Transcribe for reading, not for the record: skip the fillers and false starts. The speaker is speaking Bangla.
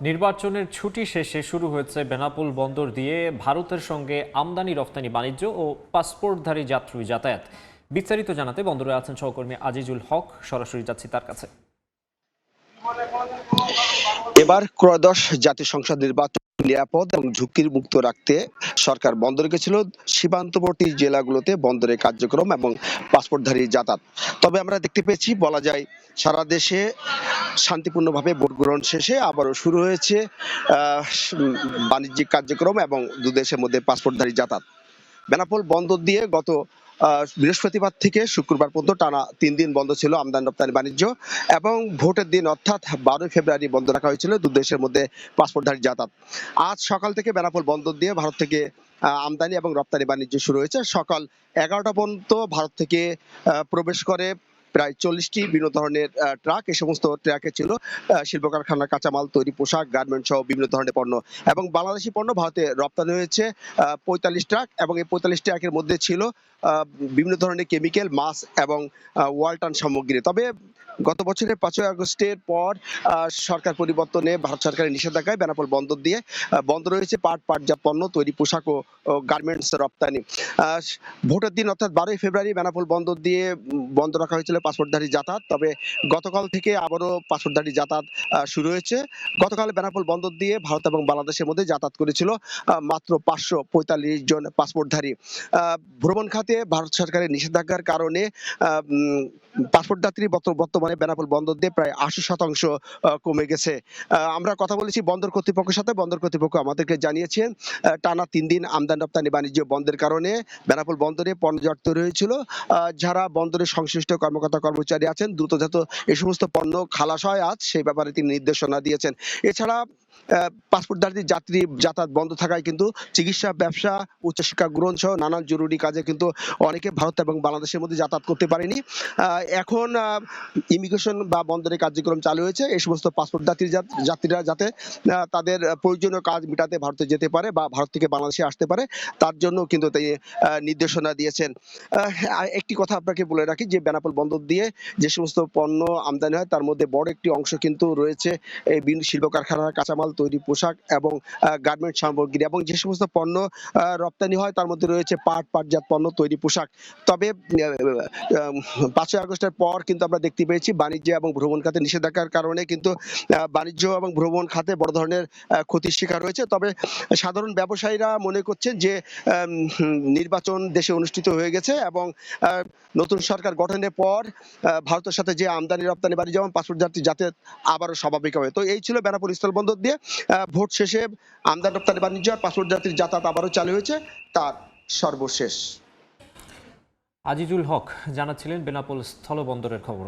নির্বাচনের ছুটি শেষে শুরু হয়েছে বেনাপোল বন্দর দিয়ে ভারতের সঙ্গে আমদানি রপ্তানি বাণিজ্য ও পাসপোর্টধারী যাত্রী যাতায়াত। বিস্তারিত জানাতে বন্দরে আছেন সহকর্মী আজিজুল হক, সরাসরি যাচ্ছি তার কাছে। এবার ত্রয়োদশ জাতীয় সংসদ নির্বাচন নিরাপদ এবং ঝুঁকির মুক্ত রাখতে সরকার বন্ধ রেখেছিল সীমান্তবর্তী জেলাগুলোতে বন্দরের কার্যক্রম এবং পাসপোর্টধারী যাতায়াত। তবে আমরা দেখতে পেয়েছি, বলা যায় সারা দেশে শান্তিপূর্ণভাবে ভোট গ্রহণ শেষে আবারও শুরু হয়েছে বাণিজ্যিক কার্যক্রম এবং দু দেশের মধ্যে পাসপোর্টধারী যাতায়াত। বেনাপোল বন্দর দিয়ে গত বৃহস্পতিবার থেকে শুক্রবার পর্যন্ত টানা 3 দিন বন্ধ ছিল আমদানি রপ্তানি বাণিজ্য, এবং ভোটের দিন অর্থাৎ 12 ফেব্রুয়ারি বন্ধ রাখা হয়েছিল দু দেশের মধ্যে পাসপোর্টধারী যাতায়াত। আজ সকাল থেকে বেনাপোল বন্দর দিয়ে ভারত থেকে আমদানি এবং রপ্তানি বাণিজ্য শুরু হয়েছে। সকাল 11টা পর্যন্ত ভারত থেকে প্রবেশ করে প্রায় 40টি বিভিন্ন ধরনের ট্রাক। এই সমস্ত ট্রাকে ছিল শিল্প কারখানার কাঁচামাল, তৈরি পোশাক, গার্মেন্টস সহ বিভিন্ন ধরনের পণ্য, এবং বাংলাদেশি পণ্য ভারতে রপ্তানি হয়েছে 45 ট্রাক, এবং এই 45 ট্রাকের মধ্যে ছিল বিভিন্ন ধরনের কেমিক্যাল, মাছ এবং ওয়ালটন সামগ্রী। তবে গত বছরের 5ই আগস্টের পর সরকার পরিবর্তনে ভারত সরকারের নিষেধাজ্ঞায় বেনাপোল বন্দর দিয়ে বন্ধ রয়েছে পাটজাত পণ্য, তৈরি পোশাক ও গার্মেন্টস রপ্তানি। ভোটের দিন অর্থাৎ 12ই ফেব্রুয়ারি বেনাপোল বন্দর দিয়ে বন্ধ রাখা হয়েছিল পাসপোর্টধারী যাতায়াত। তবে গতকাল থেকে আবারও পাসপোর্টধারী যাতায়াত শুরু হয়েছে। গতকাল বেনাপোল বন্দর দিয়ে ভারত এবং বাংলাদেশের মধ্যে যাতায়াত করেছিল মাত্র 545 জন পাসপোর্টধারী। ভ্রমণ খাতে ভারত সরকারের নিষেধাজ্ঞার কারণে পাসপোর্ট যাত্রী বর্তমানে বেনাপোল বন্দর দিয়ে প্রায় 80% কমে গেছে। আমরা কথা বলেছি বন্দর কর্তৃপক্ষের সাথে। বন্দর কর্তৃপক্ষ আমাদেরকে জানিয়েছেন টানা 3 দিন আমদানি রপ্তানি বাণিজ্য বন্ধের কারণে বেনাপোল বন্দরে পণ্যজট তৈরি হয়েছিল। যারা বন্দরের সংশ্লিষ্ট কর্মকর্তা কর্মচারী আছেন, দ্রুত যাতে এই সমস্ত পণ্য খালাস হয় আজ, সেই ব্যাপারে তিনি নির্দেশনা দিয়েছেন। এছাড়া পাসপোর্টধারী যাত্রী যাতায়াত বন্ধ থাকায় কিন্তু চিকিৎসা, ব্যবসা, উচ্চশিক্ষা গ্রহণ সহ নানান জরুরি কাজে কিন্তু অনেকে ভারত এবং বাংলাদেশের মধ্যে যাতায়াত করতে পারেনি। এখন ইমিগ্রেশন বা বন্দরের কার্যক্রম চালু হয়েছে। এই সমস্ত পাসপোর্ট যাত্রীরা যাতে তাদের প্রয়োজনীয় কাজ মেটাতে ভারতে যেতে পারে বা ভারত থেকে বাংলাদেশে আসতে পারে, তার জন্য কিন্তু তিনি নির্দেশনা দিয়েছেন। একটি কথা আপনাকে বলে রাখি যে বেনাপোল বন্দর দিয়ে যে সমস্ত পণ্য আমদানি হয় তার মধ্যে বড় একটি অংশ কিন্তু রয়েছে এই বিভিন্ন শিল্প কারখানার কাঁচামাল, তৈরি পোশাক এবং গার্মেন্টস সামগ্রী, এবং যে সমস্ত পণ্য রপ্তানি হয় তার মধ্যে রয়েছে পাটজাত পণ্য, তৈরি পোশাক। তবে 5ই আগস্টের পর কিন্তু আমরা দেখতে পেয়েছি বাণিজ্য এবং ভ্রমণ খাতে নিষেধাজ্ঞার কারণে কিন্তু বাণিজ্য এবং ভ্রমণ খাতে বড় ধরনের ক্ষতির শিকার হয়েছে। তবে সাধারণ ব্যবসায়ীরা মনে করছেন যে নির্বাচন দেশে অনুষ্ঠিত হয়ে গেছে এবং নতুন সরকার গঠনের পর ভারতের সাথে যে আমদানি রপ্তানি বাণিজ্য এবং পাসপোর্ট যাত্রী যাতায়াত আবারও স্বাভাবিক হবে। তো এই ছিল বেনাপোল স্থলবন্দর দিয়ে ভোট শেষে আমদানি রপ্তানি বাণিজ্য আর পাসপোর্ট যাত্রীর যাতায়াত আবারও চালু হয়েছে, তার সর্বশেষ। আজিজুল হক জানাচ্ছিলেন বেনাপোল স্থলবন্দরের খবর।